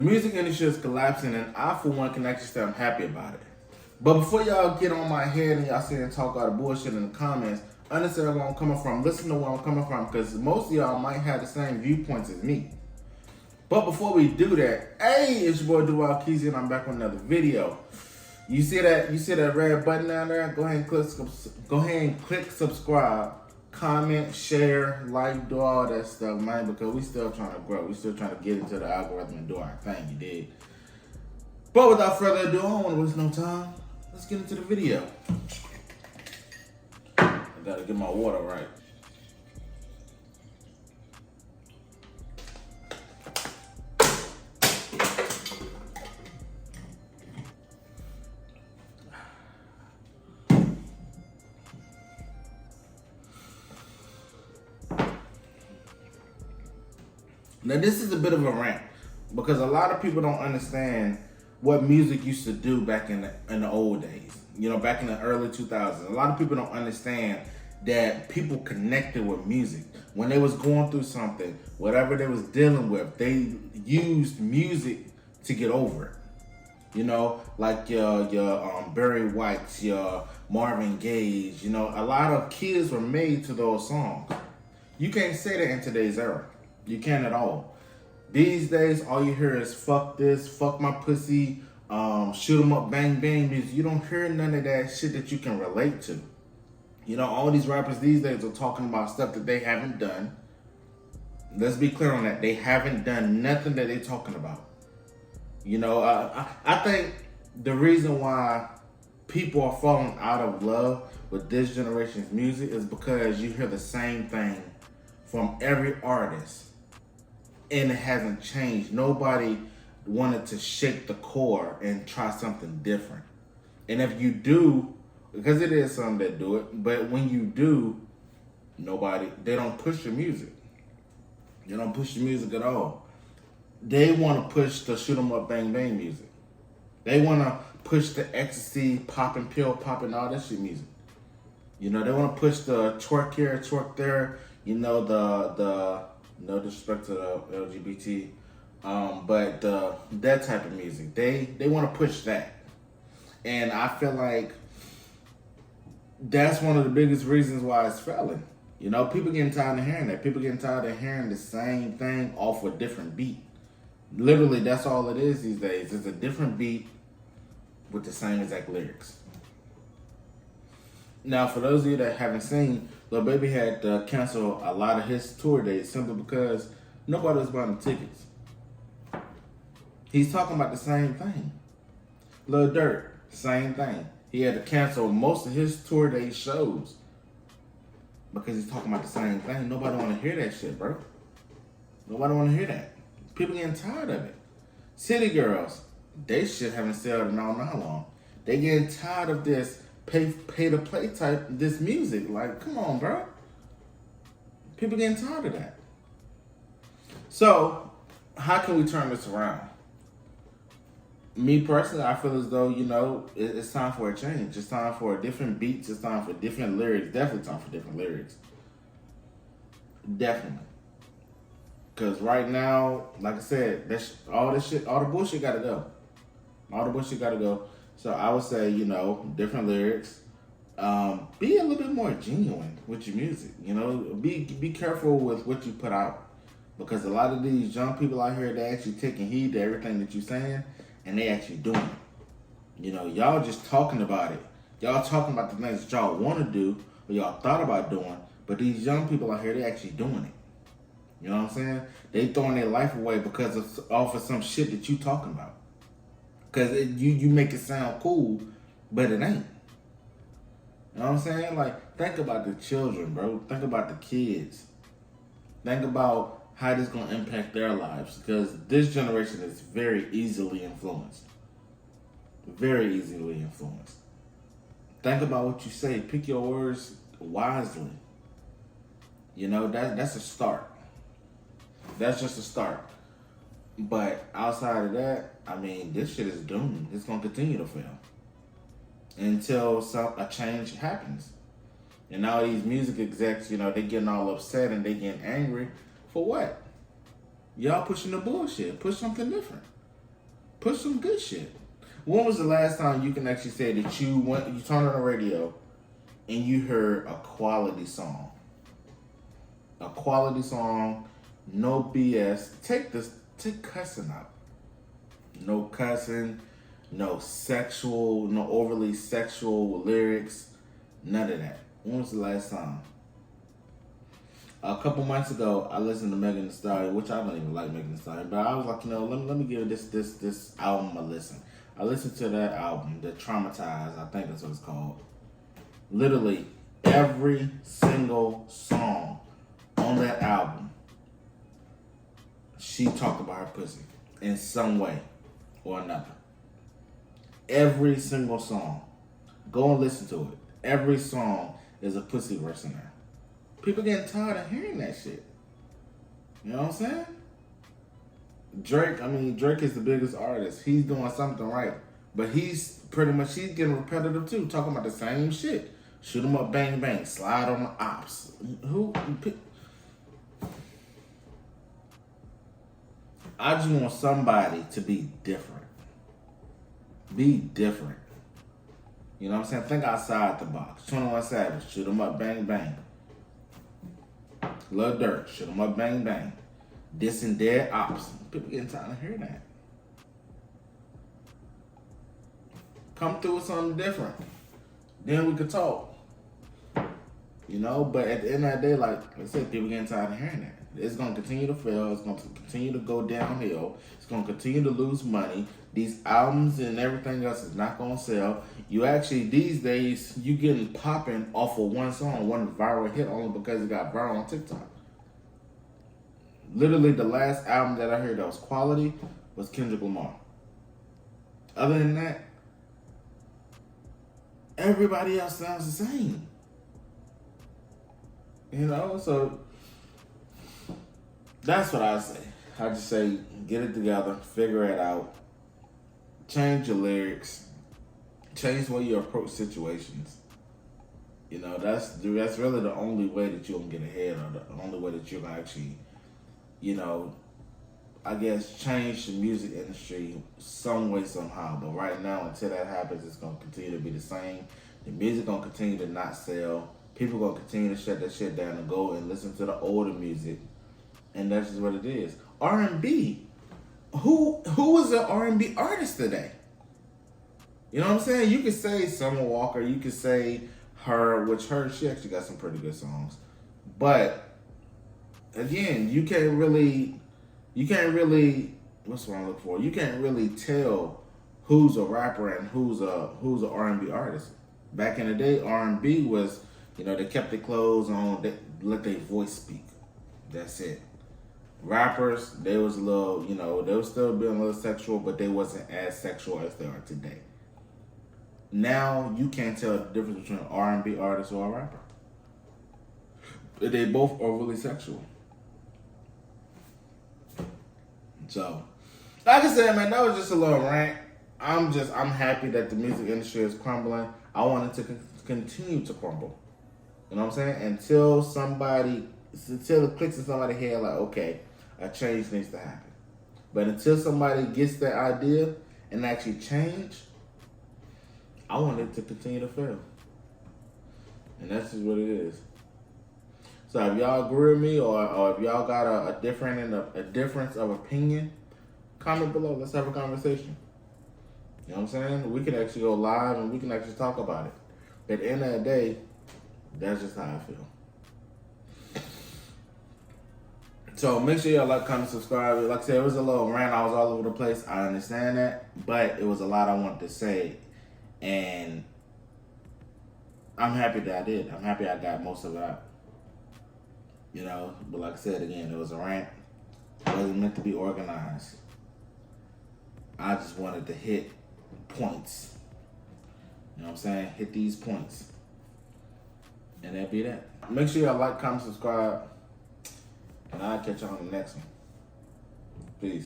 The music industry is collapsing, and I, for one, can actually say I'm happy about it. But before y'all get on my head and y'all sit and talk all the bullshit in the comments, understand where I'm coming from. Listen to where I'm coming from, because most of y'all might have the same viewpoints as me. But before we do that, hey, it's your boy Duval Keezy, and I'm back with another video. You see that? You see that red button down there? Go ahead and click subscribe, comment, share, like, do all that stuff, man. Because we still trying to grow. We still trying to get into the algorithm and do our thing. You did. But without further ado, I don't want to waste no time. Let's get into the video. I gotta get my water right. Now this is a bit of a rant because a lot of people don't understand what music used to do back in the old days. You know, back in the early 2000s. A lot of people don't understand that people connected with music. When they was going through something, whatever they was dealing with, they used music to get over it. You know, like your Barry White's, your Marvin Gaye's. You know, a lot of kids were made to those songs. You can't say that in today's era. You can't at all. These days, all you hear is fuck this, fuck my pussy, shoot 'em up, bang bang music. You don't hear none of that shit that you can relate to. You know, all these rappers these days are talking about stuff that they haven't done. Let's be clear on that. They haven't done nothing that they're talking about. You know, I think the reason why people are falling out of love with this generation's music is because you hear the same thing from every artist. And it hasn't changed. Nobody wanted to shake the core and try something different. And if you do, because it is some that do it, but when you do, they don't push your music. They don't push your music at all. They want to push the shoot 'em up, bang bang music. They want to push the ecstasy, popping, pill popping, all that shit music. You know, they want to push the twerk here, twerk there. You know, the no disrespect to the LGBT, but that type of music, they want to push that, and I feel like that's one of the biggest reasons why it's failing. You know, people getting tired of hearing that. People getting tired of hearing the same thing off a different beat. Literally, that's all it is these days. It's a different beat with the same exact lyrics. Now, for those of you that haven't seen, Lil Baby had to cancel a lot of his tour dates simply because nobody was buying the tickets. He's talking about the same thing. Lil Durk, same thing. He had to cancel most of his tour date shows because he's talking about the same thing. Nobody want to hear that shit, bro. Nobody want to hear that. People getting tired of it. City Girls, they shit haven't sold in all night long. They getting tired of this pay to play type this music. Like, come on, bro. People getting tired of that. So, how can we turn this around? Me personally, I feel as though, you know, it's time for a change. It's time for different beats. It's time for different lyrics. Definitely time for different lyrics. Definitely. Because right now, like I said, all the bullshit gotta go. All the bullshit gotta go. So I would say, you know, different lyrics. Be a little bit more genuine with your music. You know, be careful with what you put out, because a lot of these young people out here, they actually taking heed to everything that you're saying, and they actually doing it. You know, y'all just talking about it. Y'all talking about the things that y'all want to do or y'all thought about doing, but these young people out here, they actually doing it. You know what I'm saying? They throwing their life away because of some shit that you talking about. Because you make it sound cool, but it ain't. You know what I'm saying? Like, think about the children, bro. Think about the kids. Think about how this is going to impact their lives. Because this generation is very easily influenced. Very easily influenced. Think about what you say. Pick your words wisely. You know, that's a start. That's just a start. But outside of that, I mean, this shit is doomed. It's going to continue to fail until a change happens. And now these music execs, you know, they getting all upset and they getting angry. For what? Y'all pushing the bullshit. Push something different. Push some good shit. When was the last time you can actually say that you turned on the radio and you heard a quality song? A quality song, no BS. Take cussing out. No cussing, no overly sexual lyrics, none of that. When was the last time? A couple months ago, I listened to Megan Thee Stallion, which I don't even like Megan Thee Stallion, but I was like, let me give this album a listen. I listened to that album, The Traumatized, I think that's what it's called. Literally, every single song on that album, she talked about her pussy in some way or another. Every single song. Go and listen to it. Every song is a pussy verse in there. People getting tired of hearing that shit. You know what I'm saying? Drake is the biggest artist. He's doing something right. But he's getting repetitive too, talking about the same shit. Shoot 'em up, bang, bang, slide on the ops. I just want somebody to be different. Be different. You know what I'm saying? Think outside the box. 21 Savage, shoot 'em up, bang, bang. Lil Durk, shoot 'em up, bang, bang. Dissing dead ops. People getting tired of hearing that. Come through with something different. Then we could talk. You know, but at the end of the day, like I said, people getting tired of hearing that. It's going to continue to fail. It's going to continue to go downhill. It's going to continue to lose money. These albums and everything else is not going to sell. You actually, these days, you getting popping off of one song, one viral hit only because it got viral on TikTok. Literally, the last album that I heard that was quality was Kendrick Lamar. Other than that, everybody else sounds the same. You know, so that's what I say. I just say, get it together, figure it out, change your lyrics, change the way you approach situations. You know, that's really the only way that you're gonna get ahead, or the only way that you're gonna actually, you know, I guess change the music industry some way, somehow. But right now, until that happens, it's gonna continue to be the same. The music gonna continue to not sell. People gonna continue to shut that shit down and go and listen to the older music. And that's just what it is. R&B. Who is an R&B artist today? You know what I'm saying? You could say Summer Walker. You could say her, she actually got some pretty good songs. But again, you can't really, what's what I'm looking for? You can't really tell who's a rapper and who's a R&B artist. Back in the day, R&B was, you know, they kept their clothes on, they let their voice speak. That's it. Rappers, they was a little, you know, they were still being a little sexual, but they wasn't as sexual as they are today. Now, you can't tell the difference between an R&B artist or a rapper. They both are really sexual. So, like I said, man, that was just a little rant. I'm happy that the music industry is crumbling. I want it to continue to crumble. You know what I'm saying? Until it clicks in somebody's head, like, okay, a change needs to happen. But until somebody gets that idea and actually change, I want it to continue to fail. And that's just what it is. So if y'all agree with me, or if y'all got a difference of opinion, comment below. Let's have a conversation. You know what I'm saying? We can actually go live and we can actually talk about it. But at the end of the day, that's just how I feel. So make sure y'all like, comment, subscribe. Like I said, it was a little rant. I was all over the place. I understand that. But it was a lot I wanted to say. And I'm happy that I did. I'm happy I got most of it out. You know, but like I said again, it was a rant. It wasn't meant to be organized. I just wanted to hit points. You know what I'm saying? Hit these points. And that'd be that. Make sure y'all like, comment, subscribe. And I'll catch you on the next one. Peace.